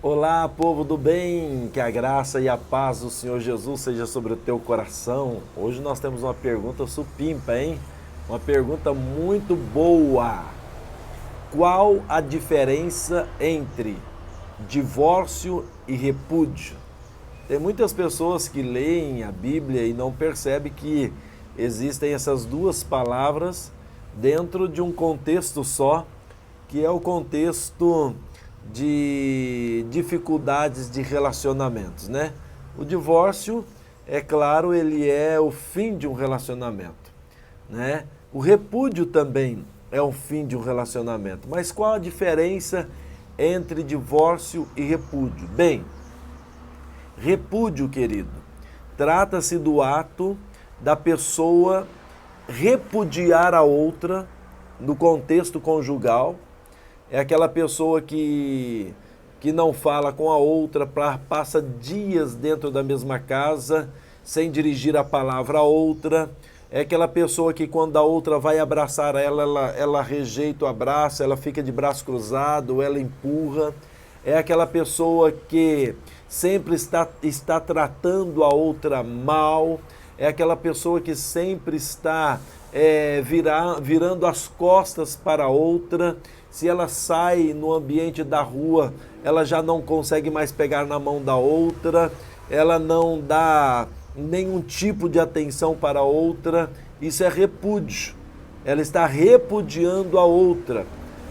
Olá, povo do bem, que a graça e a paz do Senhor Jesus seja sobre o teu coração. Hoje nós temos uma pergunta supimpa, hein? Uma pergunta muito boa. Qual a diferença entre divórcio e repúdio? Tem muitas pessoas que leem a Bíblia e não percebem que existem essas duas palavras dentro de um contexto só, que é o contexto de dificuldades de relacionamentos, né? O divórcio, é claro, ele é o fim de um relacionamento, né? O repúdio também é o fim de um relacionamento. Mas qual a diferença entre divórcio e repúdio? Bem, repúdio, querido, trata-se do ato da pessoa repudiar a outra no contexto conjugal. É aquela pessoa que não fala com a outra, passa dias dentro da mesma casa, sem dirigir a palavra à outra. É aquela pessoa que quando a outra vai abraçar ela rejeita o abraço, ela fica de braço cruzado, ela empurra. É aquela pessoa que sempre está tratando a outra mal. É aquela pessoa que sempre está virando as costas para a outra. Se ela sai no ambiente da rua, ela já não consegue mais pegar na mão da outra, ela não dá nenhum tipo de atenção para a outra. Isso é repúdio. Ela está repudiando a outra.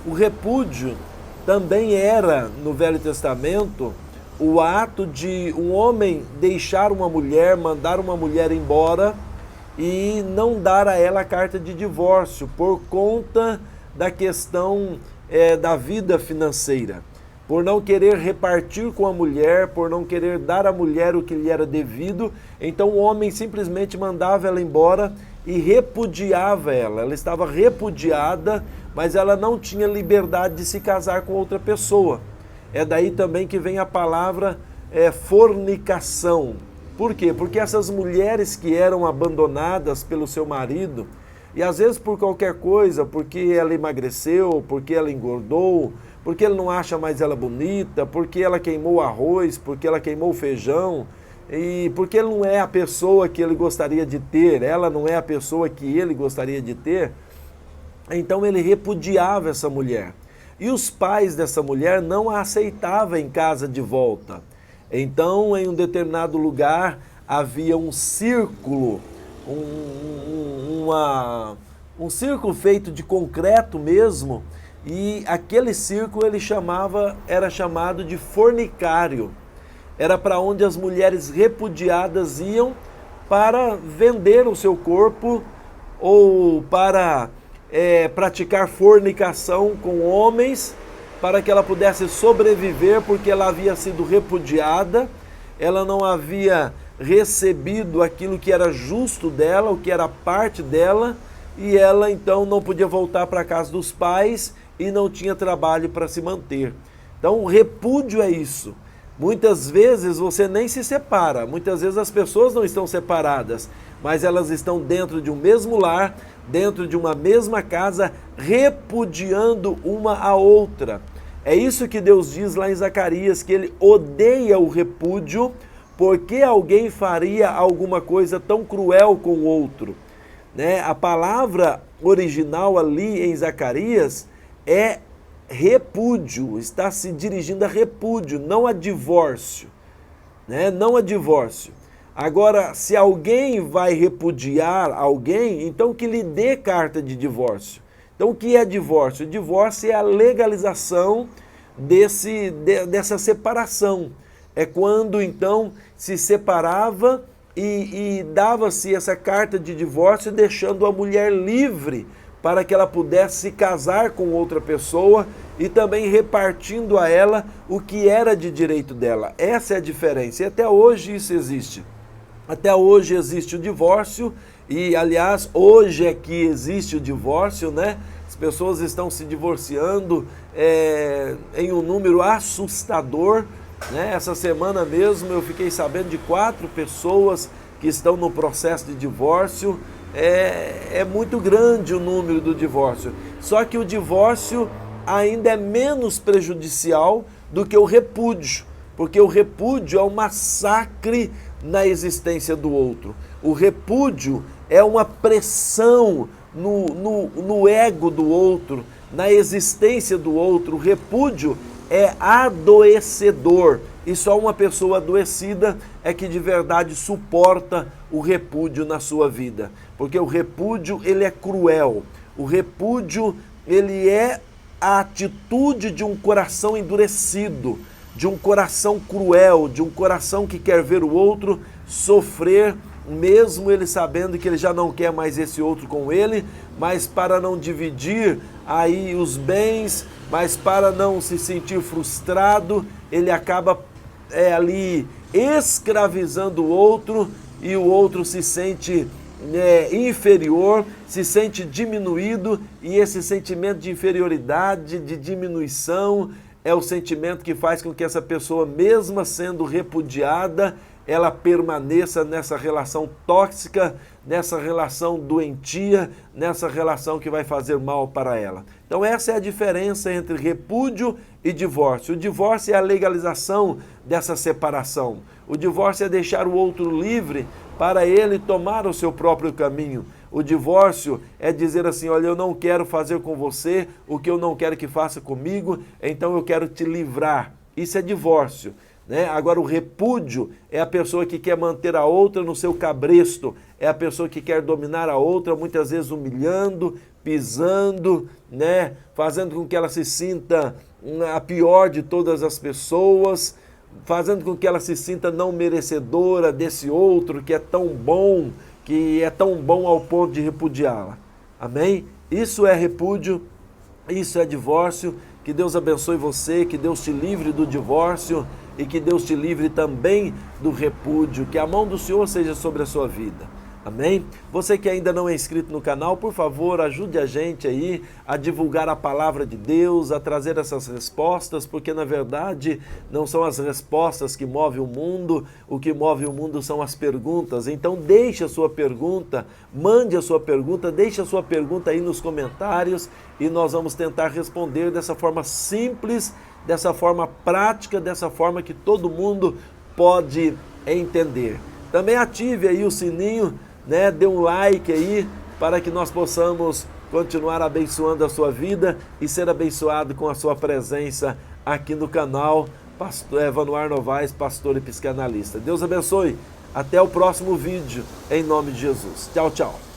O repúdio também era, no Velho Testamento, o ato de um homem deixar uma mulher, mandar uma mulher embora e não dar a ela a carta de divórcio por conta da questão da vida financeira, por não querer repartir com a mulher, por não querer dar à mulher o que lhe era devido. Então o homem simplesmente mandava ela embora e repudiava ela. Ela estava repudiada, mas ela não tinha liberdade de se casar com outra pessoa. É daí também que vem a palavra fornicação. Por quê? Porque essas mulheres que eram abandonadas pelo seu marido, e às vezes por qualquer coisa, porque ela emagreceu, porque ela engordou, porque ele não acha mais ela bonita, porque ela queimou arroz, porque ela queimou feijão, e porque ele não é a pessoa que ele gostaria de ter, ela não é a pessoa que ele gostaria de ter. Então ele repudiava essa mulher. E os pais dessa mulher não a aceitavam em casa de volta. Então, em um determinado lugar, havia um círculo, um círculo feito de concreto mesmo, e aquele círculo era chamado de fornicário. Era para onde as mulheres repudiadas iam para vender o seu corpo ou para praticar fornicação com homens, para que ela pudesse sobreviver, porque ela havia sido repudiada, ela não havia recebido aquilo que era justo dela, o que era parte dela, e ela então não podia voltar para a casa dos pais e não tinha trabalho para se manter. Então o repúdio é isso. Muitas vezes você nem se separa, muitas vezes as pessoas não estão separadas, mas elas estão dentro de um mesmo lar, dentro de uma mesma casa, repudiando uma a outra. É isso que Deus diz lá em Zacarias, que ele odeia o repúdio. Porque alguém faria alguma coisa tão cruel com o outro? Né? A palavra original ali em Zacarias é repúdio, está se dirigindo a repúdio, não a divórcio. Né? Não a divórcio. Agora, se alguém vai repudiar alguém, então que lhe dê carta de divórcio. Então o que é divórcio? Divórcio é a legalização dessa separação. É quando então se separava e dava-se essa carta de divórcio, deixando a mulher livre para que ela pudesse se casar com outra pessoa e também repartindo a ela o que era de direito dela. Essa é a diferença. E até hoje isso existe. Até hoje existe o divórcio e, aliás, hoje é que existe o divórcio, né? As pessoas estão se divorciando em um número assustador. Né? Essa semana mesmo eu fiquei sabendo de 4 pessoas que estão no processo de divórcio. É muito grande o número do divórcio. Só que o divórcio ainda é menos prejudicial do que o repúdio, porque o repúdio é um massacre na existência do outro. O repúdio é uma pressão no ego do outro, na existência do outro. O repúdio é adoecedor, e só uma pessoa adoecida é que de verdade suporta o repúdio na sua vida, porque o repúdio, ele é cruel. O repúdio, ele é a atitude de um coração endurecido, de um coração cruel, de um coração que quer ver o outro sofrer, mesmo ele sabendo que ele já não quer mais esse outro com ele, mas para não dividir aí os bens, mas para não se sentir frustrado, ele acaba ali escravizando o outro, e o outro se sente inferior, se sente diminuído, e esse sentimento de inferioridade, de diminuição, é o sentimento que faz com que essa pessoa, mesmo sendo repudiada, ela permaneça nessa relação tóxica, nessa relação doentia, nessa relação que vai fazer mal para ela. Então essa é a diferença entre repúdio e divórcio. O divórcio é a legalização dessa separação. O divórcio é deixar o outro livre para ele tomar o seu próprio caminho. O divórcio é dizer assim, olha, eu não quero fazer com você o que eu não quero que faça comigo, então eu quero te livrar. Isso é divórcio. Agora, o repúdio é a pessoa que quer manter a outra no seu cabresto, é a pessoa que quer dominar a outra, muitas vezes humilhando, pisando, fazendo com que ela se sinta a pior de todas as pessoas, fazendo com que ela se sinta não merecedora desse outro que é tão bom ao ponto de repudiá-la. Amém? Isso é repúdio, isso é divórcio. Que Deus abençoe você, que Deus te livre do divórcio e que Deus te livre também do repúdio, que a mão do Senhor seja sobre a sua vida. Amém? Você que ainda não é inscrito no canal, por favor, ajude a gente aí a divulgar a palavra de Deus, a trazer essas respostas, porque na verdade não são as respostas que movem o mundo, o que move o mundo são as perguntas. Então deixe a sua pergunta, mande a sua pergunta, deixe a sua pergunta aí nos comentários e nós vamos tentar responder dessa forma simples, dessa forma prática, dessa forma que todo mundo pode entender. Também ative aí o sininho, dê um like aí para que nós possamos continuar abençoando a sua vida e ser abençoado com a sua presença aqui no canal Vanuar Novaes, pastor e psicanalista. Deus abençoe. Até o próximo vídeo, em nome de Jesus. Tchau, tchau.